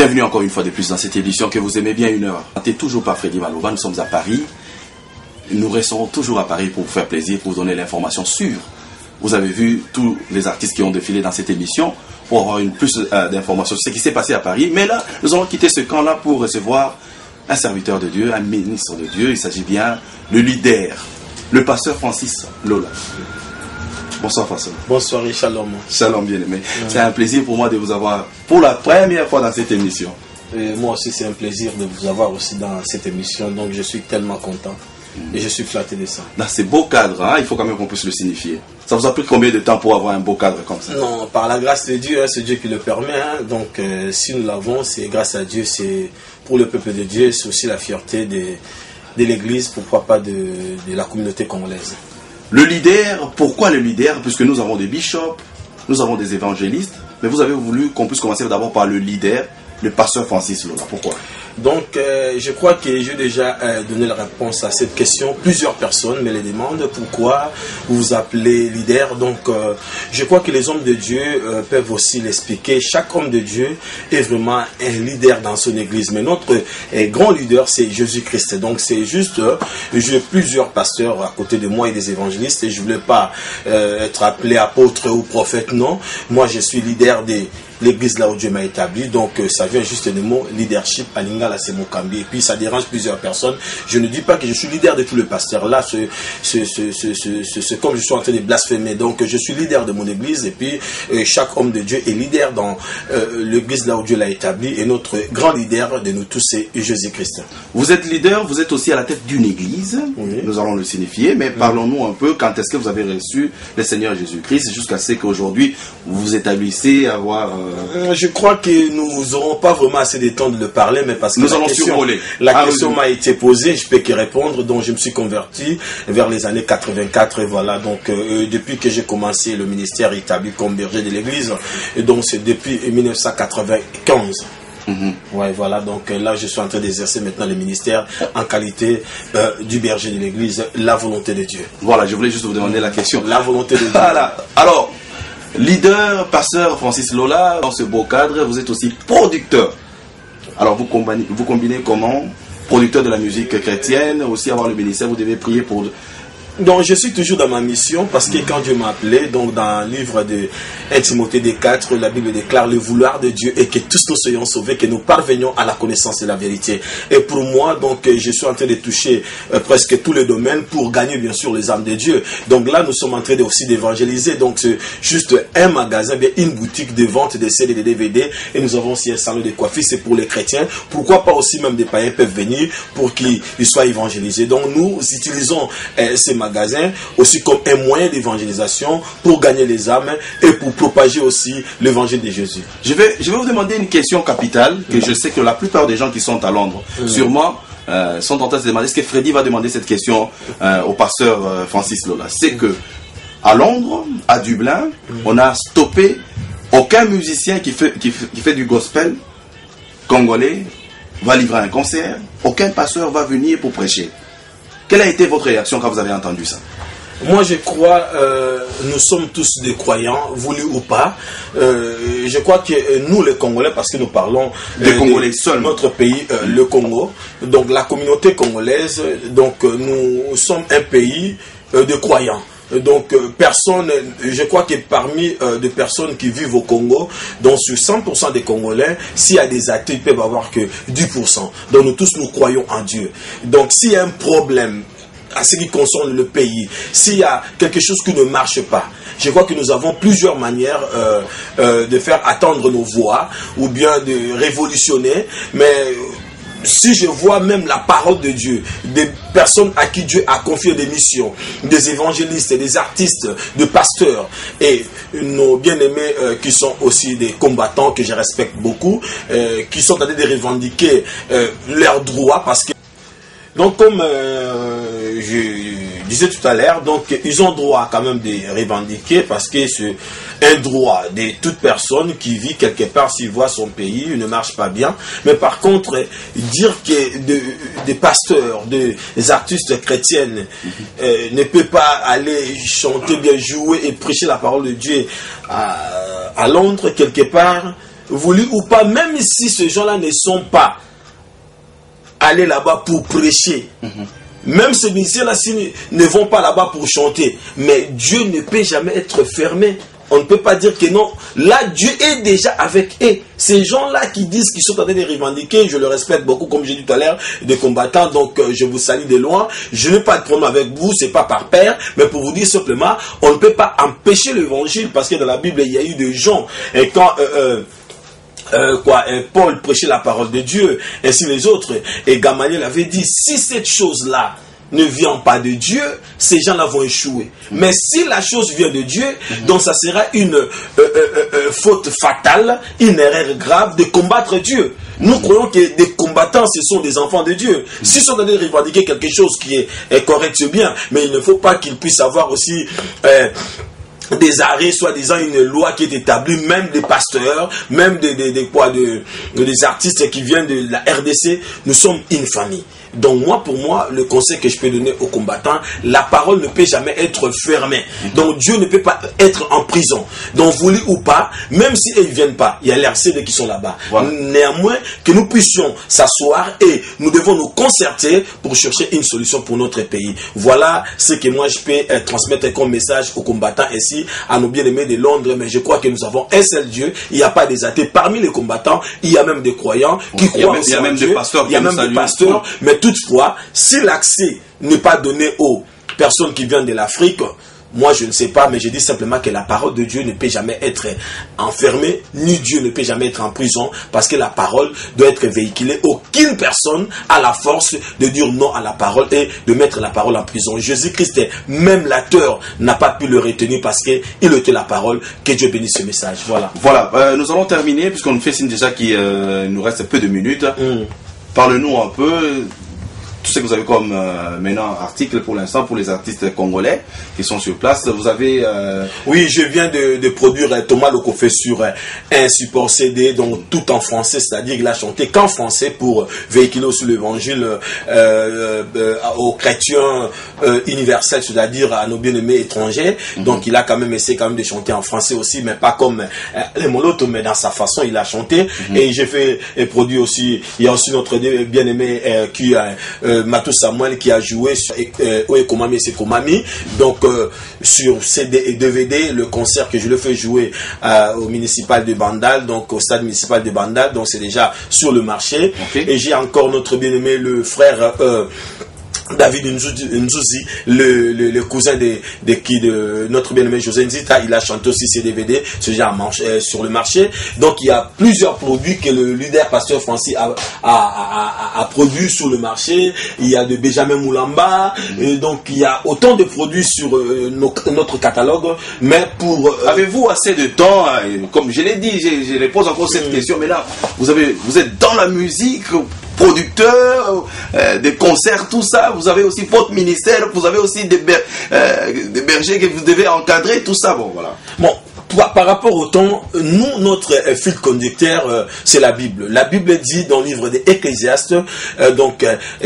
Bienvenue encore une fois de plus dans cette émission que vous aimez bien, une heure. T'es toujours pas Freddy Maloba, nous sommes à Paris. Nous resterons toujours à Paris pour vous faire plaisir, pour vous donner l'information sûre. Vous avez vu tous les artistes qui ont défilé dans cette émission pour avoir une plus d'informations sur ce qui s'est passé à Paris. Mais là, nous allons quitter ce camp-là pour recevoir un serviteur de Dieu, un ministre de Dieu. Il s'agit bien le leader, le pasteur Francis Lola. Bonsoir pasteur. Bonsoir et shalom. Shalom bien-aimé. C'est un plaisir pour moi de vous avoir pour la première fois dans cette émission. Et moi aussi c'est un plaisir de vous avoir aussi dans cette émission. Donc je suis tellement content. Et je suis flatté de ça. Dans ces beaux cadres, hein, il faut quand même qu'on puisse le signifier. Ça vous a pris combien de temps pour avoir un beau cadre comme ça? Non, par la grâce de Dieu, hein, c'est Dieu qui le permet. Hein. Donc si nous l'avons, c'est grâce à Dieu, c'est pour le peuple de Dieu, c'est aussi la fierté de l'Église, pourquoi pas de la communauté congolaise. Le leader, pourquoi le leader? Puisque nous avons des bishops, nous avons des évangélistes, mais vous avez voulu qu'on puisse commencer d'abord par le leader, le pasteur Francis Lola. Pourquoi? Donc, je crois que j'ai déjà donné la réponse à cette question. Plusieurs personnes me les demandent pourquoi vous vous appelez leader. Donc, je crois que les hommes de Dieu peuvent aussi l'expliquer. Chaque homme de Dieu est vraiment un leader dans son église. Mais notre grand leader, c'est Jésus-Christ. Donc, c'est juste, j'ai plusieurs pasteurs à côté de moi et des évangélistes. Et je ne voulais pas être appelé apôtre ou prophète, non. Moi, je suis leader de l'église là où Dieu m'a établi. Donc, ça vient juste du mot leadership à Lingala, c'est Mokambi. Et puis ça dérange plusieurs personnes. Je ne dis pas que je suis leader de tous les pasteurs. Là, c'est comme je suis en train de blasphémer. Donc je suis leader de mon église. Et puis chaque homme de Dieu est leader dans l'église là où Dieu l'a établi. Et notre grand leader de nous tous, c'est Jésus-Christ. Vous êtes leader, vous êtes aussi à la tête d'une église. Oui. Nous allons le signifier. Mais parlons-nous un peu, quand est-ce que vous avez reçu le Seigneur Jésus-Christ jusqu'à ce qu'aujourd'hui vous vous établissez à avoir... Je crois que nous n'aurons pas vraiment assez de temps de le parler, mais parce que nous allons survoler. La question m'a été posée, je peux que répondre. Donc je me suis converti vers les années 84 et voilà. Donc depuis que j'ai commencé le ministère établi comme berger de l'église, et donc c'est depuis 1995. Ouais, voilà, donc là je suis en train d'exercer maintenant le ministère en qualité du berger de l'église, la volonté de Dieu. Voilà, je voulais juste vous demander la question. La volonté de Dieu. Voilà. Alors, leader, pasteur Francis Lola, dans ce beau cadre, vous êtes aussi producteur. Alors vous combinez comment? Producteur de la musique chrétienne, aussi avoir le ministère, vous devez prier pour... Donc je suis toujours dans ma mission parce que quand Dieu m'a appelé, donc dans le livre de 1 Timothée 4, la Bible déclare le vouloir de Dieu et que tous nous soyons sauvés, que nous parvenions à la connaissance de la vérité. Et pour moi, donc je suis en train de toucher presque tous les domaines pour gagner bien sûr les âmes de Dieu. Donc là, nous sommes en train aussi d'évangéliser. Donc c'est juste un magasin, bien une boutique de vente de CD, de DVD, et nous avons aussi un salon de coiffure, c'est pour les chrétiens. Pourquoi pas aussi même des païens peuvent venir pour qu'ils soient évangélisés. Donc nous utilisons ces magasins aussi comme un moyen d'évangélisation pour gagner les âmes et pour propager aussi l'évangile de Jésus. Je vais vous demander une question capitale que je sais que la plupart des gens qui sont à Londres sûrement sont en train de se demander. Est-ce que Freddy va demander cette question au pasteur Francis Lola? C'est que à Londres, à Dublin, on a stoppé aucun musicien qui fait du gospel congolais va livrer un concert, aucun pasteur va venir pour prêcher. Quelle a été votre réaction quand vous avez entendu ça? Moi, je crois, nous sommes tous des croyants, voulus ou pas. Je crois que nous, les Congolais, parce que nous parlons des Congolais seuls, notre pays, le Congo, donc la communauté congolaise, donc nous sommes un pays de croyants. Donc personne, je crois que parmi des personnes qui vivent au Congo, donc sur 100% des Congolais, s'il y a des athées, ils peuvent avoir que 10%. Donc nous tous, nous croyons en Dieu. Donc s'il y a un problème à ce qui concerne le pays, s'il y a quelque chose qui ne marche pas, je crois que nous avons plusieurs manières de faire attendre nos voix ou bien de révolutionner, mais... si je vois même la parole de Dieu, des personnes à qui Dieu a confié des missions, des évangélistes, des artistes, des pasteurs, et nos bien-aimés qui sont aussi des combattants que je respecte beaucoup, qui sont en train de revendiquer leurs droits, parce que, donc comme je disais tout à l'heure, donc ils ont droit quand même de revendiquer, parce que c'est un droit de toute personne qui vit quelque part, s'il voit son pays ne marche pas bien. Mais par contre, dire que des pasteurs, des artistes chrétiennes ne peut pas aller chanter, bien jouer et prêcher la parole de Dieu à Londres quelque part, voulu ou pas, même si ces gens-là ne sont pas allés là-bas pour prêcher, même ces ministères-là ne vont pas là-bas pour chanter, mais Dieu ne peut jamais être fermé. On ne peut pas dire que non. Là, Dieu est déjà avec eux. Ces gens-là qui disent qu'ils sont en train de revendiquer, je le respecte beaucoup, comme j'ai dit tout à l'heure, des combattants. Donc, je vous salue de loin. Je n'ai pas de problème avec vous, c'est pas par peur, mais pour vous dire simplement, on ne peut pas empêcher l'évangile, parce que dans la Bible, il y a eu des gens, et quand Paul prêchait la parole de Dieu, ainsi les autres, et Gamaliel avait dit, si cette chose-là ne vient pas de Dieu, ces gens-là vont échouer. Mais si la chose vient de Dieu, donc ça sera une faute fatale, une erreur grave de combattre Dieu. Nous croyons que des combattants, ce sont des enfants de Dieu. S'ils sont en train de revendiquer quelque chose qui est correct, c'est bien, mais il ne faut pas qu'ils puissent avoir aussi des arrêts, soi-disant une loi qui est établie, même des pasteurs, même des artistes qui viennent de la RDC. Nous sommes une famille. Donc moi, pour moi, le conseil que je peux donner aux combattants, la parole ne peut jamais être fermée. Donc Dieu ne peut pas être en prison. Donc voulu ou pas, même si ils ne viennent pas, il y a les RCD qui sont là-bas. Voilà. Néanmoins, que nous puissions s'asseoir et nous devons nous concerter pour chercher une solution pour notre pays. Voilà ce que moi je peux transmettre comme message aux combattants ici, à nos bien-aimés de Londres. Mais je crois que nous avons un seul Dieu. Il n'y a pas des athées. Parmi les combattants, il y a même des croyants qui croient aussi en Dieu. Il y a même des pasteurs. Mais toutefois, si l'accès n'est pas donné aux personnes qui viennent de l'Afrique, moi je ne sais pas, mais je dis simplement que la parole de Dieu ne peut jamais être enfermée, ni Dieu ne peut jamais être en prison, parce que la parole doit être véhiculée. Aucune personne a la force de dire non à la parole et de mettre la parole en prison. Jésus-Christ, même l'acteur, n'a pas pu le retenir parce qu'il était la parole. Que Dieu bénisse ce message. Voilà. Voilà, nous allons terminer, puisqu'on nous fait signe déjà qu'il nous reste peu de minutes. Parle-nous un peu. Tout ce que vous avez comme maintenant article pour l'instant pour les artistes congolais qui sont sur place. Vous avez oui, je viens de produire Thomas Lokofé sur un support CD, donc tout en français, c'est-à-dire qu'il a chanté qu'en français pour véhiculer aussi l'évangile aux chrétiens universels, c'est-à-dire à nos bien-aimés étrangers. Donc il a quand même essayé quand même de chanter en français aussi, mais pas comme les Moloto, mais dans sa façon il a chanté. Et j'ai fait et produit aussi, il y a aussi notre bien-aimé qui a Matou Samuel qui a joué sur Oekomami et Sekomami, donc sur CD et DVD, le concert que je le fais jouer au municipal de Bandal, donc au stade municipal de Bandal, donc c'est déjà sur le marché. Et j'ai encore notre bien-aimé le frère David Nzouzi, le cousin de notre bien-aimé José Nzita, il a chanté aussi ses DVD sur le marché. Donc il y a plusieurs produits que le leader pasteur Francis a produit sur le marché. Il y a de Benjamin Moulamba, et donc il y a autant de produits sur notre catalogue. Mais pour avez-vous assez de temps, comme je l'ai dit, je pose encore cette question, mais là vous êtes dans la musique, producteur, des concerts, tout ça. Vous avez aussi votre ministère, vous avez aussi des bergers que vous devez encadrer, tout ça. Bon, voilà. Bon, par rapport au temps, nous, notre fil conducteur, c'est la Bible. La Bible dit dans le livre des Ecclésiastes,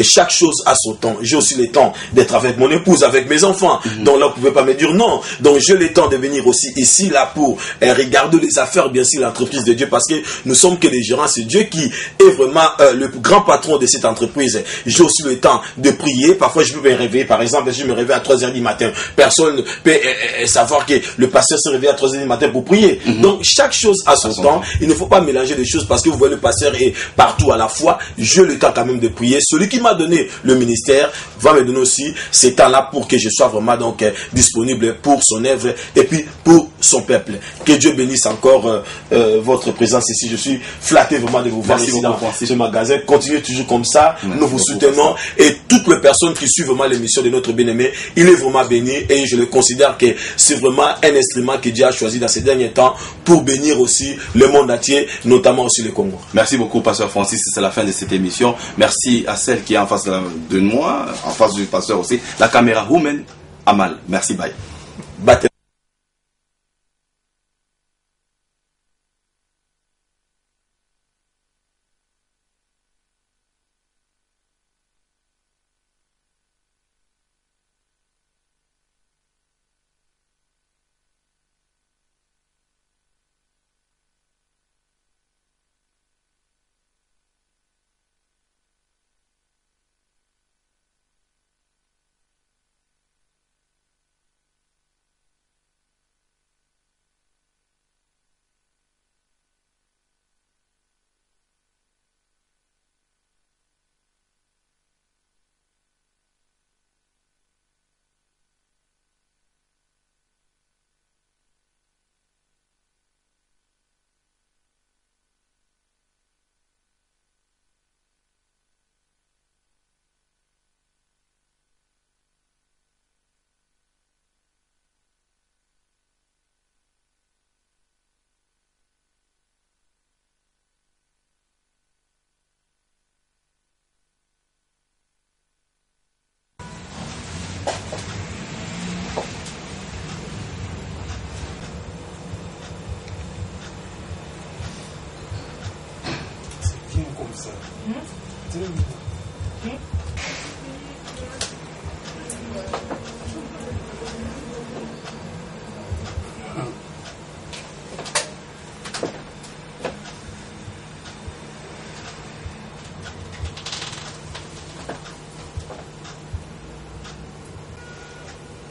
chaque chose a son temps. J'ai aussi le temps d'être avec mon épouse, avec mes enfants. Donc là, vous ne pouvez pas me dire non. Donc j'ai le temps de venir aussi ici, là, pour regarder les affaires, bien sûr, l'entreprise de Dieu, parce que nous sommes que les gérants. C'est Dieu qui est vraiment le grand patron de cette entreprise. J'ai aussi le temps de prier. Parfois, je peux me réveiller. Par exemple, je me réveille à 3h du matin. Personne ne peut savoir que le pasteur se réveille à 3h du matin pour prier. Donc chaque chose a son temps. Il ne faut pas mélanger les choses parce que vous voyez le pasteur est partout à la fois. J'ai le temps quand même de prier. Celui qui m'a donné le ministère va me donner aussi ces temps-là pour que je sois vraiment donc disponible pour son œuvre et puis pour son peuple. Que Dieu bénisse encore votre présence ici. Je suis flatté vraiment de vous voir ici dans ce magasin. Continuez toujours comme ça. Nous vous soutenons et toutes les personnes qui suivent vraiment l'émission de notre bien-aimé, il est vraiment béni et je le considère que c'est vraiment un instrument que Dieu a choisi dans ces derniers temps pour bénir aussi le monde entier, notamment aussi le Congo. Merci beaucoup, pasteur Francis. C'est la fin de cette émission. Merci à celle qui est en face de moi, en face du pasteur aussi. La caméra Women Amal. Merci, bye.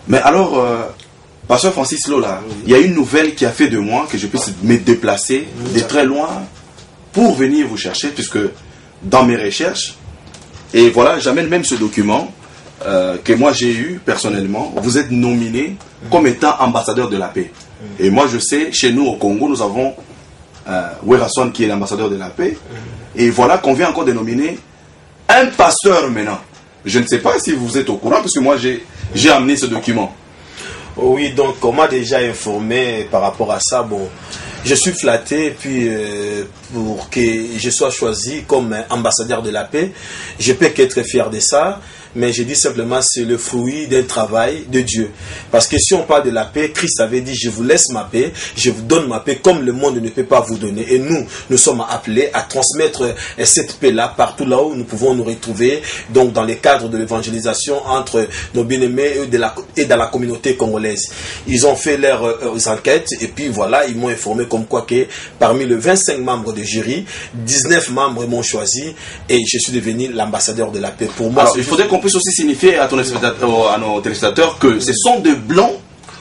Mais alors, Pasteur Francis Lola, il y a une nouvelle qui a fait de moi que je puisse me déplacer de très loin pour venir vous chercher, puisque dans mes recherches, et voilà, j'amène même ce document que moi j'ai eu personnellement, vous êtes nominé comme étant ambassadeur de la paix. Et moi je sais, chez nous au Congo, nous avons Werason qui est l'ambassadeur de la paix, et voilà qu'on vient encore de nominer un pasteur maintenant. Je ne sais pas si vous êtes au courant, parce que moi j'ai amené ce document. Oui, donc on m'a déjà informé par rapport à ça. Bon, je suis flatté, puis pour que je sois choisi comme ambassadeur de la paix, je peux qu'être fier de ça. Mais je dis simplement c'est le fruit d'un travail de Dieu. Parce que si on parle de la paix, Christ avait dit je vous laisse ma paix, je vous donne ma paix comme le monde ne peut pas vous donner. Et nous sommes appelés à transmettre cette paix-là partout là où nous pouvons nous retrouver. Donc dans les cadres de l'évangélisation entre nos bien-aimés et dans la communauté congolaise. Ils ont fait leurs enquêtes et puis voilà, ils m'ont informé comme quoi que parmi les 25 membres du jury, 19 membres m'ont choisi et je suis devenu l'ambassadeur de la paix. Pour moi, alors, il faudrait qu'on puisse aussi signifier à nos téléspectateurs que ce sont des blancs.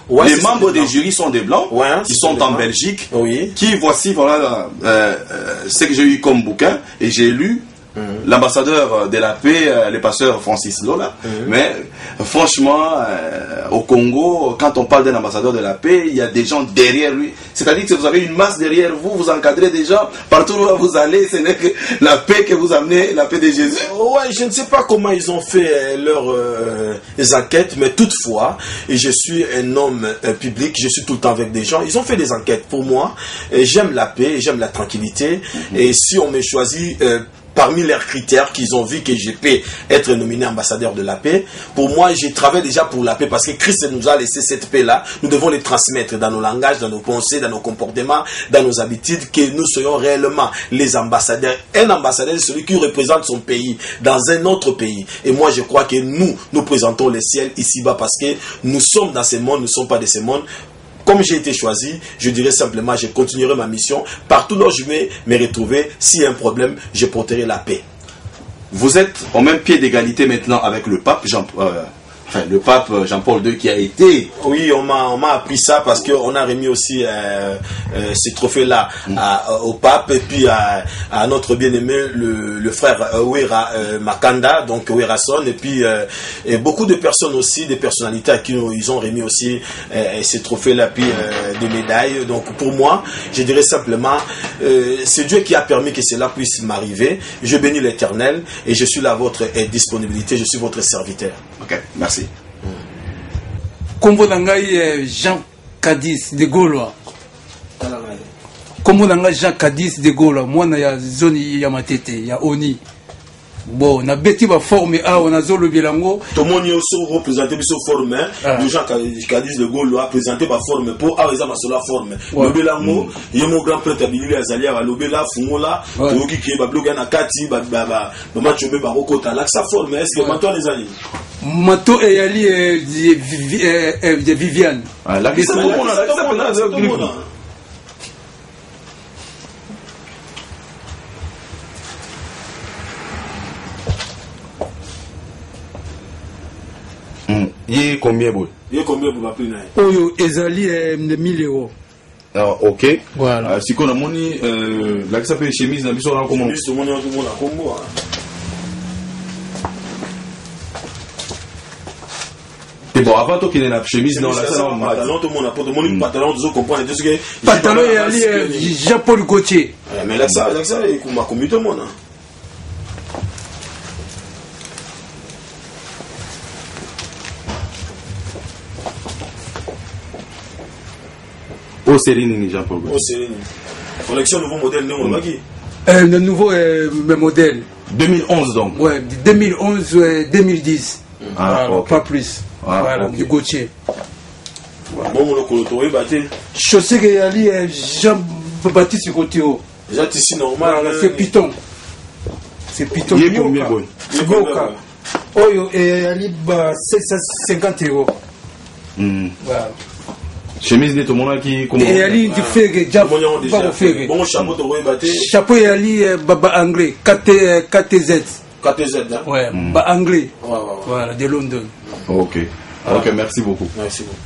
Ouais, les membres des jurys sont des blancs, qui sont en Belgique, qui voici voilà ce que j'ai eu comme bouquin et j'ai lu l'ambassadeur de la paix, le pasteur Francis Lola. Mais franchement, au Congo, quand on parle d'un ambassadeur de la paix, il y a des gens derrière lui. C'est-à-dire que vous avez une masse derrière vous, vous encadrez des gens, partout où vous allez, ce n'est que la paix que vous amenez, la paix de Jésus. Ouais, je ne sais pas comment ils ont fait leurs enquêtes, mais toutefois, et je suis un homme public, je suis tout le temps avec des gens, ils ont fait des enquêtes pour moi, et j'aime la paix, j'aime la tranquillité, et si on me choisit parmi leurs critères qu'ils ont vu que je peux être nominé ambassadeur de la paix, pour moi, je travaille déjà pour la paix parce que Christ nous a laissé cette paix-là. Nous devons les transmettre dans nos langages, dans nos pensées, dans nos comportements, dans nos habitudes, que nous soyons réellement les ambassadeurs. Un ambassadeur, c'est celui qui représente son pays dans un autre pays. Et moi, je crois que nous présentons le ciel ici-bas parce que nous sommes dans ce monde, nous ne sommes pas de ce monde. Comme j'ai été choisi, je dirais simplement, je continuerai ma mission. Partout là où je vais me retrouver, s'il y a un problème, je porterai la paix. Vous êtes au même pied d'égalité maintenant avec le pape Jean-Paul II qui a été... Oui, on m'a appris ça parce qu'on a remis aussi ce trophée-là au pape et puis à notre bien-aimé, le frère Wera Makanda, donc Werason, et puis et beaucoup de personnes aussi, des personnalités à qui ils ont remis aussi ce trophée-là, puis des médailles. Donc pour moi, je dirais simplement, c'est Dieu qui a permis que cela puisse m'arriver. Je bénis l'Éternel et je suis là à votre disponibilité, je suis votre serviteur. Ok, merci. Kombo nangai Jean Cadiz de Gaulois. Kombo nangai Jean Cadiz de Gaulois. Moi na ya zone ya Matete, ya Oni. Bon, na beti ba forme a on a zolo bilango. Tout le monde est représenté sur forme, de Jean Cadiz de Gaulois présenté par forme pour avoir sur la forme. Le bilango, il y a mon grand prêtre Billy Azalia, le bela fumola, qui qui ba bloga na kati ba match be ba rokota la sa forme est-ce que maintenant les amis. Mato et Ali de Viviane. La question il y a combien vous? Il y a combien vous m'appelez? Oyo Ezali 1000 euros. Alors, ok. Voilà. Si on a moni, là qui s'appelle chemise, n'a pas besoin de comment. Chemise, tout le monde a Congo. Et bon, avant toi qu'il y ait la chemise, non, là, ça, pantalon, tout le monde a pas de mon pantalon, tout comprendre tout ce que. Pantalon et Ali Jean-Paul Gauthier. Mais là, ça, il m'a commis tout le monde. Oh, Céline, Jean-Paul Gauthier. Oh, Céline. Collection nouveau modèle, non, on le nouveau modèle. 2011 donc. Ouais, 2011-2010. Ah, voilà, okay. Pas plus. Ah, voilà, okay. du Gauthier. Bon, mon colotoé batté. Chaussée que Ali Jean-Baptiste Gauthier. Déjà, ici normal. C'est Python. c'est plutôt Il est combien, bon? Yoka. Oyo, et Ali, 750 €. Voilà. Chemise de tout le monde qui comment? Et Ali, du fégue, bon chapeau de batté. Chapeau et Ali, baba anglais, KTZ. KTZ, hein? Ouais, bas anglais. Ouais. Voilà, de London. Ok. Ok, merci beaucoup. Merci beaucoup.